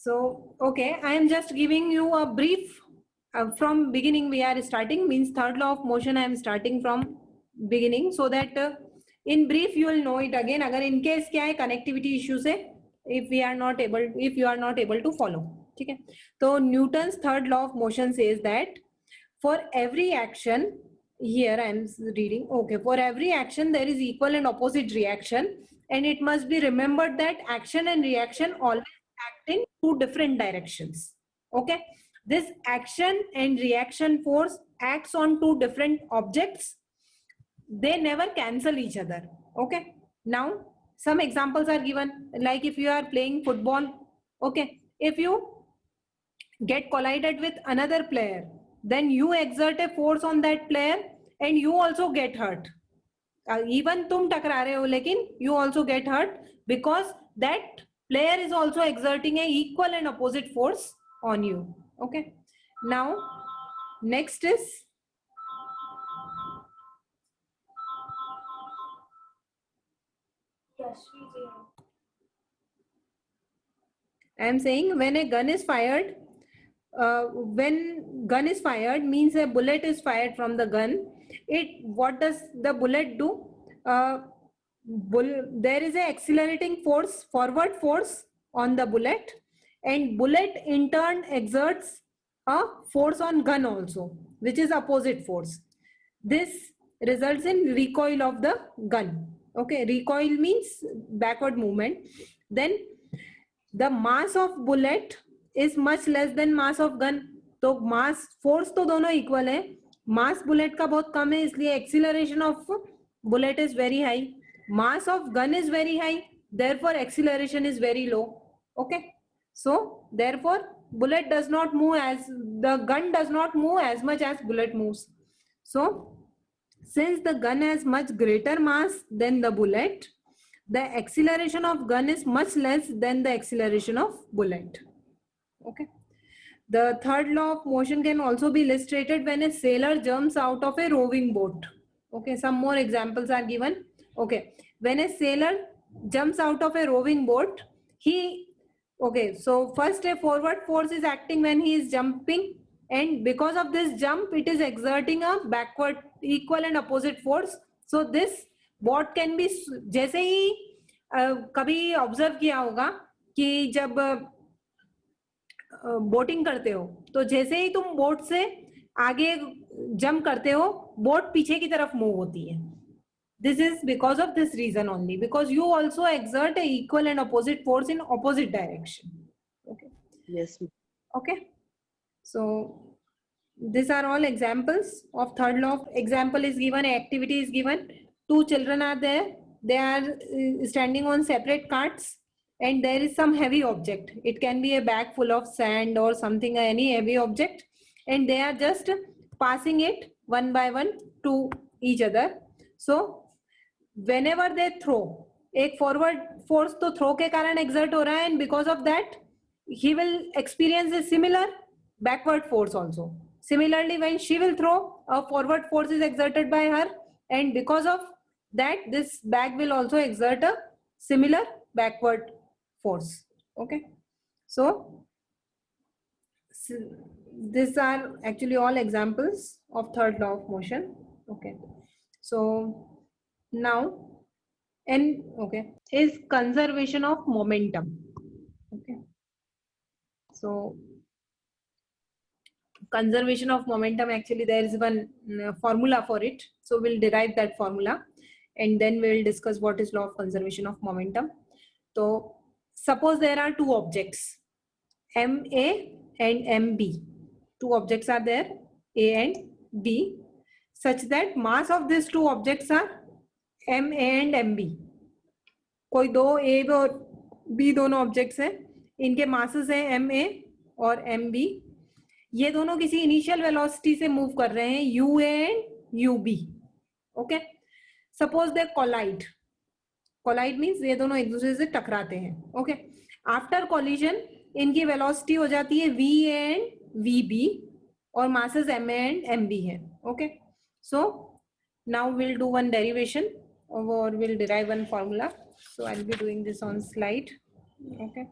So okay, I am just giving you a brief from beginning. We are starting, means third law of motion I am starting from beginning, so that in brief you will know it again. अगर in case क्या है connectivity issues है, if you are not able to follow, ठीक है. तो Newton's third law of motion says that for every action, here I am reading, okay, for every action there is equal and opposite reaction, and it must be remembered that action and reaction always act in two different directions. Okay, this action and reaction force acts on two different objects. They never cancel each other. Okay, now some examples are given, like if you are playing football, okay, if you get collided with another player, then you exert a force on that player and you also get hurt. Even तुम टकरा रहे हो लेकिन you also get hurt because that player is also exerting a equal and opposite force on you. Okay, now next is I am saying when a gun is fired, when gun is fired means a bullet is fired from the gun. What does the bullet do? There is a accelerating force, forward force on the bullet, and bullet in turn exerts a force on gun also, which is opposite force. This results in recoil of the gun. Okay, recoil means backward movement. Then the mass of bullet is much less than mass of gun. तो mass force तो दोनों equal है, mass bullet का बहुत कम है, इसलिए acceleration of bullet is very high, mass of gun is very high, therefore acceleration is very low. Okay, so therefore bullet does not move as the gun does not move as much as bullet moves. So since the gun has much greater mass than the bullet, the acceleration of gun is much less than the acceleration of bullet. Okay, the third law of motion can also be illustrated when a sailor jumps out of a rowing boat. Okay, some more examples are given. Okay, when a sailor jumps out of a rowing boat, okay, so first a forward force is acting when he is jumping, and because of this jump it is exerting a backward equal and opposite force. So this boat can be, जैसे ही कभी observe किया होगा कि जब boating करते हो तो जैसे ही तुम बोट से आगे जंप करते हो, बोट पीछे की तरफ मूव होती है. This is because of this reason only, because you also exert a equal and opposite force in opposite direction. Okay. Yes. Okay. So these are all examples of third law. Example is given, activity is given. Two children are there. They are standing on separate carts, and there is some heavy object. It can be a bag full of sand or something, any heavy object, and they are just passing it one by one to each other. So whenever they throw, एक forward force तो throw के कारण exert हो रहा है, and because of that he will experience a similar backward force also. Similarly, when she will throw, a forward force is exerted by her, and because of that this bag will also exert a similar backward force. Okay, so these are actually all examples of third law of motion. Okay, so now and okay is conservation of momentum. Okay, so conservation of momentum, actually there is one formula for it, so we'll derive that formula and then we'll discuss what is law of conservation of momentum. So suppose there are two objects, MA and MB. Two objects are there, A and B, such that mass of these two objects are MA and MB. कोई दो A और B दोनों objects हैं, इनके masses हैं MA और MB. ये दोनों किसी इनिशियल वेलोसिटी से मूव कर रहे हैं, UA and UB. Okay, suppose they collide. Collide means ये दोनों एक दूसरे से टकराते हैं. ओके, आफ्टर कोलिजन इनकी वेलोसिटी हो जाती है VA एंड VB और मासेस MA एंड MB है. Okay, so now will do one derivation or will derive one formula. So I'll be doing this on slide. Okay,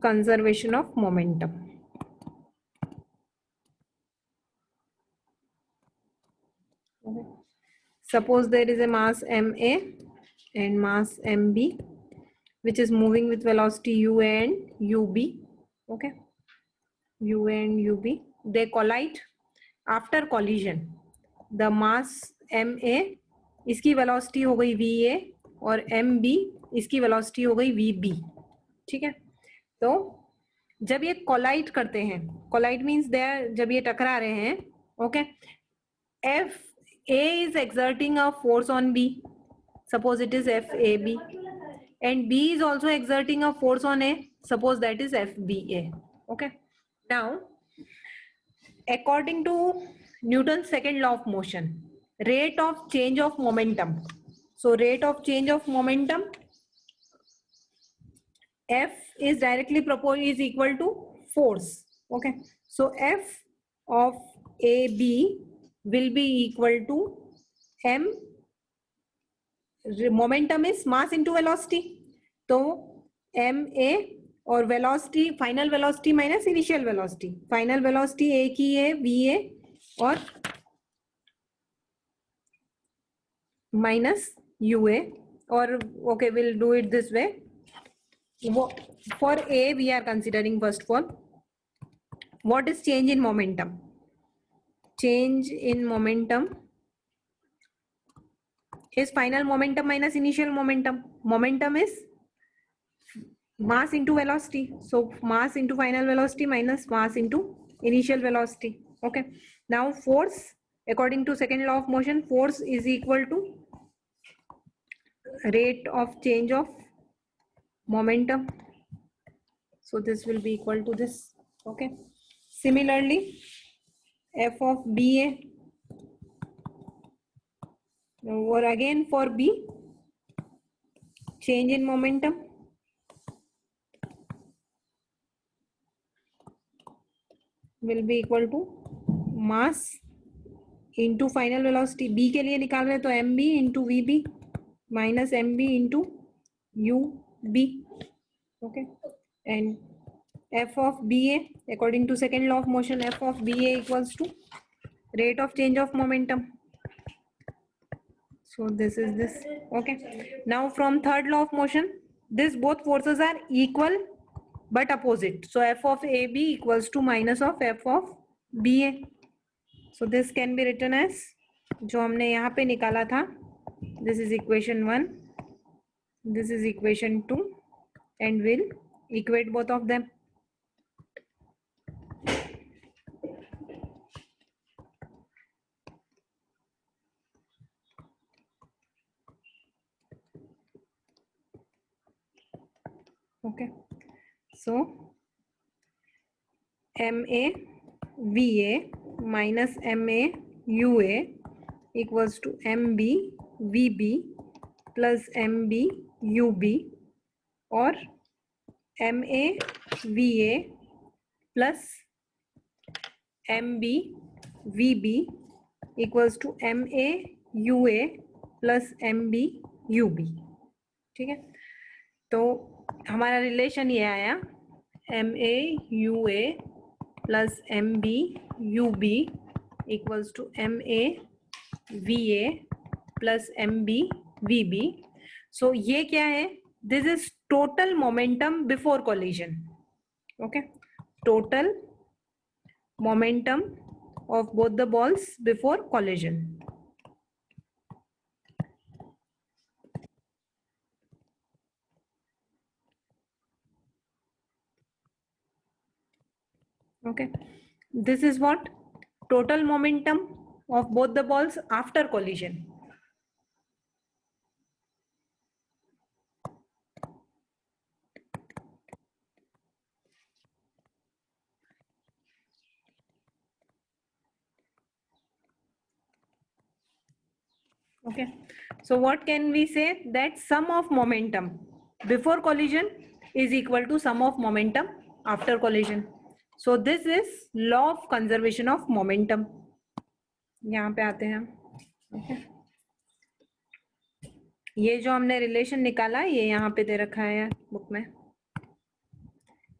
conservation of momentum. Okay. Suppose there is a mass ma and mass mb which is moving with velocity ua and ub. Okay, ua and ub, they collide. After collision the mass ma, इसकी velocity हो गई va और mb इसकी velocity हो गई vb. ठीक है, तो जब ये कोलाइड करते हैं, कोलाइड मींस दे जब ये टकरा रहे हैं, okay, F A is exerting a force on B, suppose it is FAB, and B is also exerting a force on A, suppose that is FBA. Okay, now according to Newton's second law of motion, rate of change of momentum, so rate of change of momentum, F is directly proportional, is equal to force. Okay, so F of AB will be equal to m, momentum is mass into velocity, तो m a और velocity final velocity minus initial velocity, final velocity a की है v a और minus u a, और okay will do it this way. For a we are considering first of all what is change in momentum. Change in momentum is final momentum minus initial momentum. Momentum is mass into velocity, so mass into final velocity minus mass into initial velocity. Okay, now force, according to second law of motion, force is equal to rate of change of momentum, so this will be equal to this. Okay, similarly F of BA, or again for B, change in momentum will be equal to mass into final velocity. B के लिए निकाल रहे हैं तो mb into vb minus mb into ub. Okay, and F of BA, according to second law of motion, F of BA equals to rate of change of momentum. So this is this. Okay, now from third law of motion, this both forces are equal but opposite, so F of AB equals to minus of F of BA. So this can be written as, जो हमने यहाँ पे निकाला था, this is equation 1, this is equation 2, and we'll equate both of them. Okay, so MA VA minus MA UA equals to MB VB plus MB UB, or MA VA plus MB VB equals to MA UA plus MB UB. ठीक है, तो हमारा relation ये आया MA UA plus MB UB equals to MA VA plus MB VB. सो ये क्या है, this is total momentum before collision. Okay, total momentum of both the balls before collision. Okay, this is what total momentum of both the balls after collision. Okay, so what can we say, that sum of momentum before collision is equal to sum of momentum after collision. So this is law of conservation of momentum. यहाँ पे आते हैं. Okay, ये जो हमने relation निकाला ये यहाँ पे दे रखा है बुक में,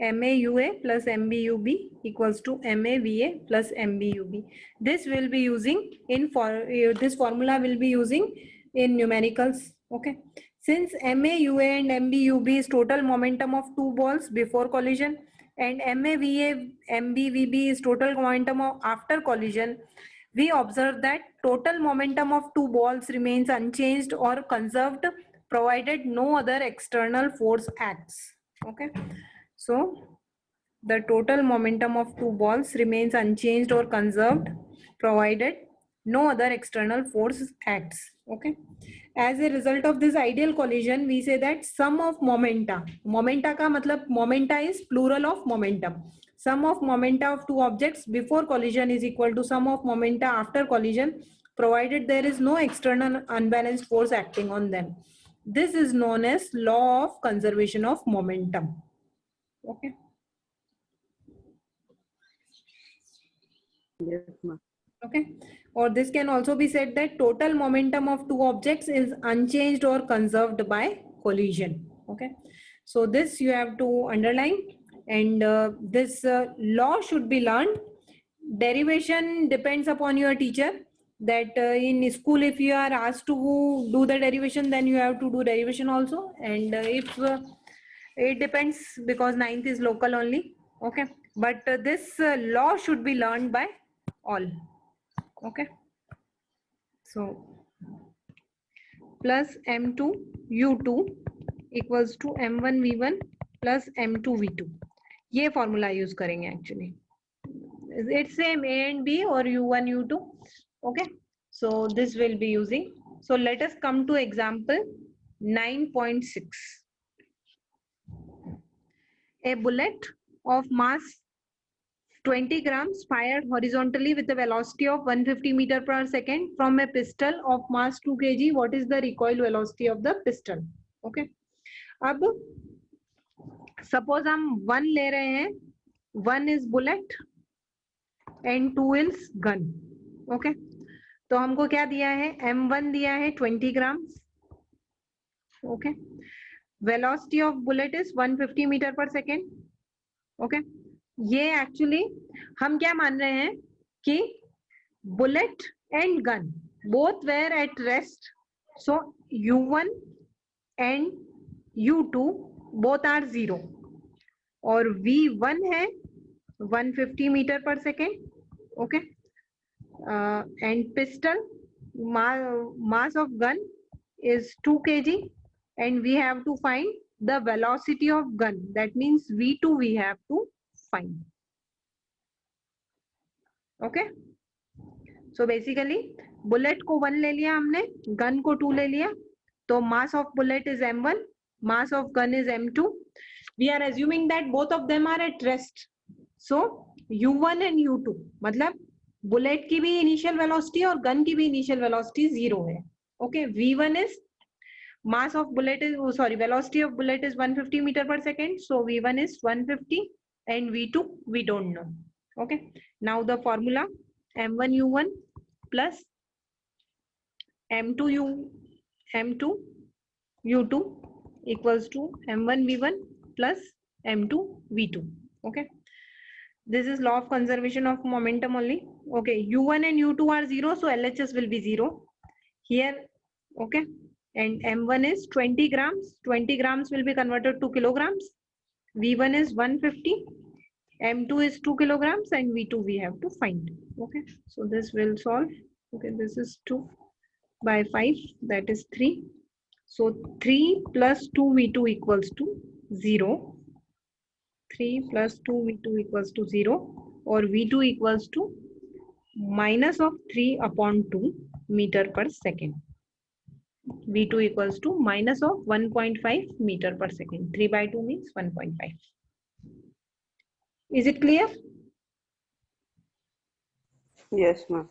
MAUA plus MBUB equals to MAVA plus MBUB. This will be using this formula will be using in numericals. Okay. Since MAUA and MBUB is total momentum of two balls before collision and MAVA MBVB is total momentum of after collision, we observe that total momentum of two balls remains unchanged or conserved provided no other external force acts. Okay. So the total momentum of two balls remains unchanged or conserved provided no other external force acts. Okay. As a result of this ideal collision, we say that sum of momenta का मतलब momenta is plural of momentum. Sum of momenta of two objects before collision is equal to sum of momenta after collision, provided there is no external unbalanced force acting on them. This is known as law of conservation of momentum. Okay. Yes, ma'am. Okay. Or this can also be said that total momentum of two objects is unchanged or conserved by collision. Okay. So this you have to underline, and this law should be learned. Derivation depends upon your teacher. That in school, if you are asked to do the derivation, then you have to do derivation also. And if it depends, because 9th is local only. Okay. But this law should be learned by all. Okay. So plus M2 U2 equals to M1 V1 plus M2 V2. ये formula use करेंगे actually. It's same A and B or U1 U2. Okay. So this will be using. So let us come to example 9.6. A bullet of mass 20 grams fired horizontally with a velocity of 150 meter per second from a pistol of mass 2 kg. What is the recoil velocity of the pistol? Okay. अब suppose हम 1 ले रहे हैं, 1 is bullet and 2 is gun. Okay. तो हमको क्या दिया है, M1 दिया है 20 grams. Okay. Velocity of bullet is 150 meter per second. Okay. ये एक्चुअली हम क्या मान रहे हैं कि bullet and gun both were at rest, so U1 and U2 both are 0 और V1 है 150 metre per second. Okay. And pistol mass of gun is 2 kg and we have to find the velocity of gun. That means V2 we have to find. Okay. So basically bullet को 1 ले लिया हमने, gun को 2 ले लिया, तो mass of bullet is M1, mass of gun is M2. We are assuming that both of them are at rest. So U1 and U2 मतलब bullet की भी initial velocity और gun की भी initial velocity 0 है. Okay. V1 is mass of bullet is velocity of bullet is 150 meter per second. So V1 is 150 and V2 we don't know. Okay. Now the formula M1 U1 plus M2 U2 equals to M1 V1 plus M2 V2. Okay. This is law of conservation of momentum only. Okay. U1 and U2 are 0, so LHS will be 0 here. Okay. And M1 is 20 grams. 20 grams will be converted to kilograms. V1 is 150. M2 is 2 kilograms and V2 we have to find. Okay. So this will solve. Okay. This is 2 by 5. That is 3. So 3 plus 2 V2 equals to 0. 3 plus 2 V2 equals to 0. Or V2 equals to minus of 3 upon 2 meter per second. V2 equals to minus of 1.5 meter per second. 3 by 2 means 1.5. Is it clear? Yes, ma'am.